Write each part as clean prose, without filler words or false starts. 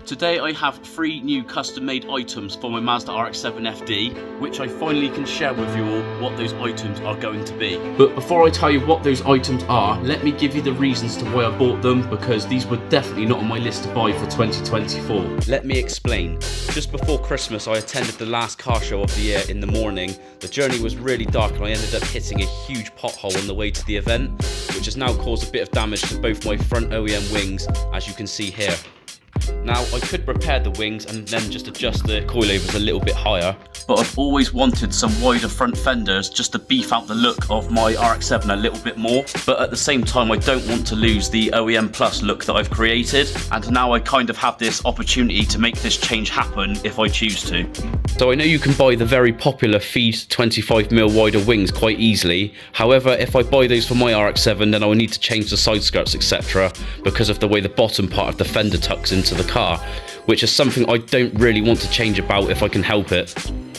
Today I have 3 new custom-made items for my Mazda RX-7 FD, which I finally can share with you all what those items are going to be. But before I tell you what those items are, let me give you the reasons to why I bought them, because these were definitely not on my list to buy for 2024. Let me explain. Just before Christmas I attended the last car show of the year in the morning. The journey was really dark and I ended up hitting a huge pothole on the way to the event, which has now caused a bit of damage to both my front OEM wings, as you can see here. Now, I could repair the wings and then just adjust the coilovers a little bit higher, but I've always wanted some wider front fenders just to beef out the look of my RX-7 a little bit more, but at the same time I don't want to lose the OEM Plus look that I've created, and now I kind of have this opportunity to make this change happen if I choose to. So I know you can buy the very popular feed 25mm wider wings quite easily. However, if I buy those for my RX-7, then I will need to change the side skirts, etc., because of the way the bottom part of the fender tucks into the car, which is something I don't really want to change about if I can help it.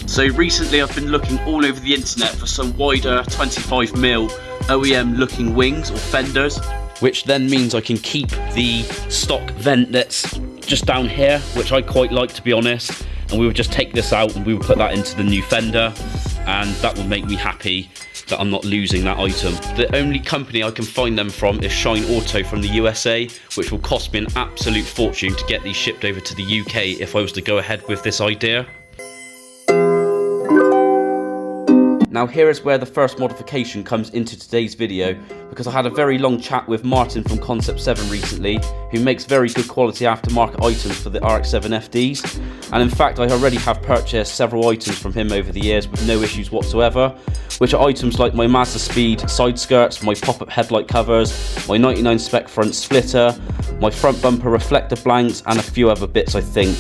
So recently I've been looking all over the internet for some wider 25mm OEM looking wings or fenders, which then means I can keep the stock vent that's just down here, which I quite like, to be honest, and we would just take this out and we would put that into the new fender, and that would make me happy that I'm not losing that item. The only company I can find them from is Shine Auto from the USA, which will cost me an absolute fortune to get these shipped over to the UK if I was to go ahead with this idea. Now here is where the first modification comes into today's video, because I had a very long chat with Martin from Concept 7 recently, who makes very good quality aftermarket items for the RX-7 FDs, and in fact I already have purchased several items from him over the years with no issues whatsoever, which are items like my Mazda Speed side skirts, my pop-up headlight covers, my 99 spec front splitter, my front bumper reflector blanks, and a few other bits I think.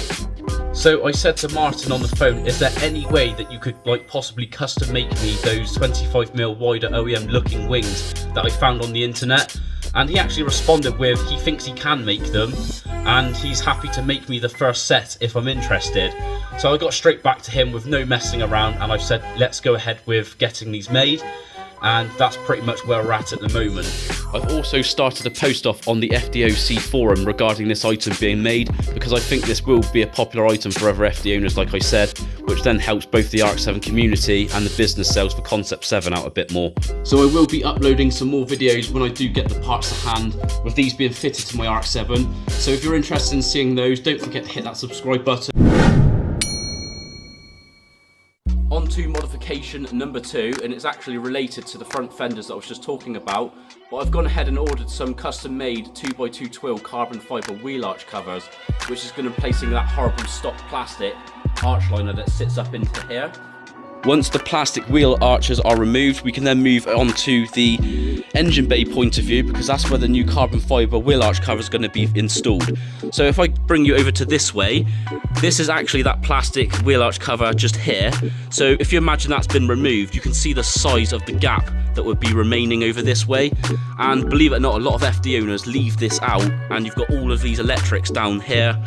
So I said to Martin on the phone, is there any way that you could possibly custom make me those 25mm wider OEM looking wings that I found on the internet? And he actually responded with, he thinks he can make them and he's happy to make me the first set if I'm interested. So I got straight back to him with no messing around, and I've said let's go ahead with getting these made. And that's pretty much where we're at the moment. I've also started a post off on the FDOC forum regarding this item being made, because I think this will be a popular item for other FD owners, like I said, which then helps both the RX-7 community and the business sales for Concept 7 out a bit more. So I will be uploading some more videos when I do get the parts to hand, with these being fitted to my RX-7. So if you're interested in seeing those, don't forget to hit that subscribe button. On to modification number 2, and it's actually related to the front fenders that I was just talking about, but I've gone ahead and ordered some custom made 2x2 twill carbon fibre wheel arch covers, which is going to be replacing that horrible stock plastic arch liner that sits up into here. Once the plastic wheel arches are removed, we can then move on to the engine bay point of view, because that's where the new carbon fibre wheel arch cover is going to be installed. So if I bring you over to this way, this is actually that plastic wheel arch cover just here. So if you imagine that's been removed, you can see the size of the gap that would be remaining over this way. And believe it or not, a lot of FD owners leave this out, and you've got all of these electrics down here,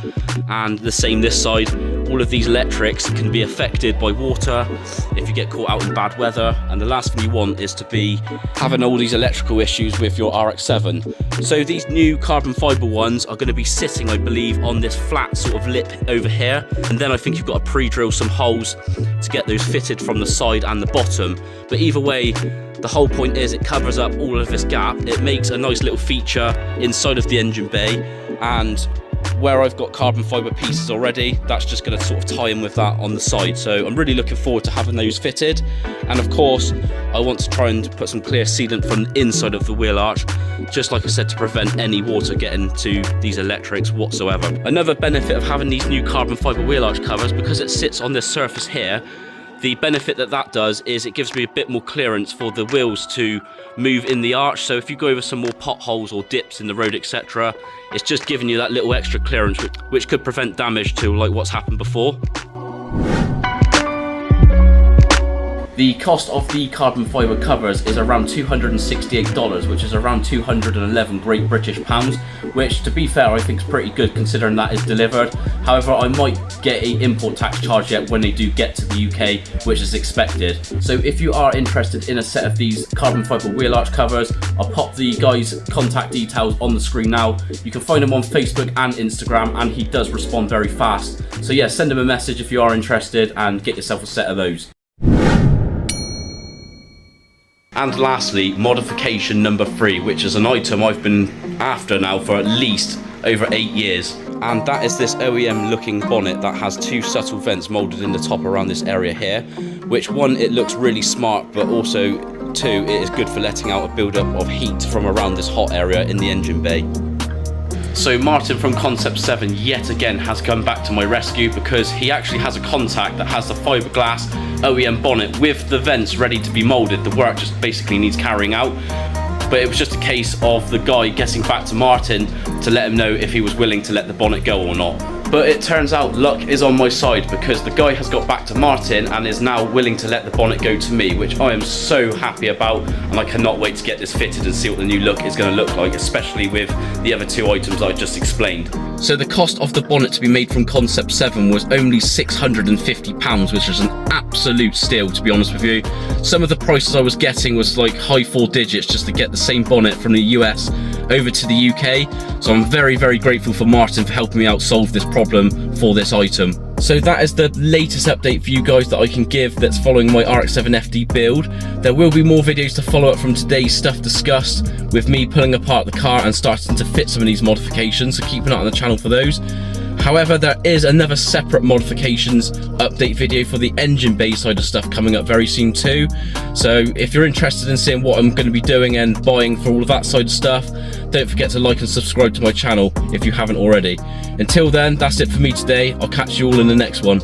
and the same this side. All of these electrics can be affected by water if you get caught out in bad weather, and the last thing you want is to be having all these electrical issues with your RX-7. So these new carbon fibre ones are going to be sitting, I believe, on this flat sort of lip over here, and then I think you've got to pre-drill some holes to get those fitted from the side and the bottom. But either way, the whole point is it covers up all of this gap. It makes a nice little feature inside of the engine bay, and where I've got carbon fibre pieces already, that's just going to sort of tie in with that on the side. So I'm really looking forward to having those fitted. And of course, I want to try and put some clear sealant from the inside of the wheel arch, just like I said, to prevent any water getting to these electrics whatsoever. Another benefit of having these new carbon fibre wheel arch covers, because it sits on this surface here, the benefit that does is it gives me a bit more clearance for the wheels to move in the arch. So if you go over some more potholes or dips in the road, etc., it's just giving you that little extra clearance, which could prevent damage to like what's happened before. The cost of the carbon fibre covers is around $268, which is around 211 Great British pounds, which to be fair I think is pretty good considering that is delivered. However, I might get an import tax charge yet when they do get to the UK, which is expected. So if you are interested in a set of these carbon fibre wheel arch covers, I'll pop the guy's contact details on the screen now. You can find him on Facebook and Instagram, and he does respond very fast. So yeah, send him a message if you are interested and get yourself a set of those. And lastly, modification number 3, which is an item I've been after now for at least over 8 years. And that is this OEM looking bonnet that has 2 subtle vents moulded in the top around this area here, which one, it looks really smart, but also 2, it is good for letting out a build-up of heat from around this hot area in the engine bay. So Martin from Concept 7 yet again has come back to my rescue, because he actually has a contact that has the fiberglass OEM bonnet with the vents ready to be moulded. The work just basically needs carrying out. But it was just a case of the guy getting back to Martin to let him know if he was willing to let the bonnet go or not. But it turns out luck is on my side, because the guy has got back to Martin and is now willing to let the bonnet go to me, which I am so happy about, and I cannot wait to get this fitted and see what the new look is going to look like, especially with the other 2 items that I just explained. So the cost of the bonnet to be made from Concept 7 was only £650, which is an absolute steal, to be honest with you. Some of the prices I was getting was like high 4 digits just to get the same bonnet from the US over to the UK. So I'm very, very grateful for Martin for helping me out solve this problem for this item. So that is the latest update for you guys that I can give that's following my RX-7 FD build. There will be more videos to follow up from today's stuff discussed, with me pulling apart the car and starting to fit some of these modifications, so keep an eye on the channel for those. However, there is another separate modifications update video for the engine bay side of stuff coming up very soon too. So if you're interested in seeing what I'm going to be doing and buying for all of that side of stuff, don't forget to like and subscribe to my channel if you haven't already. Until then, that's it for me today. I'll catch you all in the next one.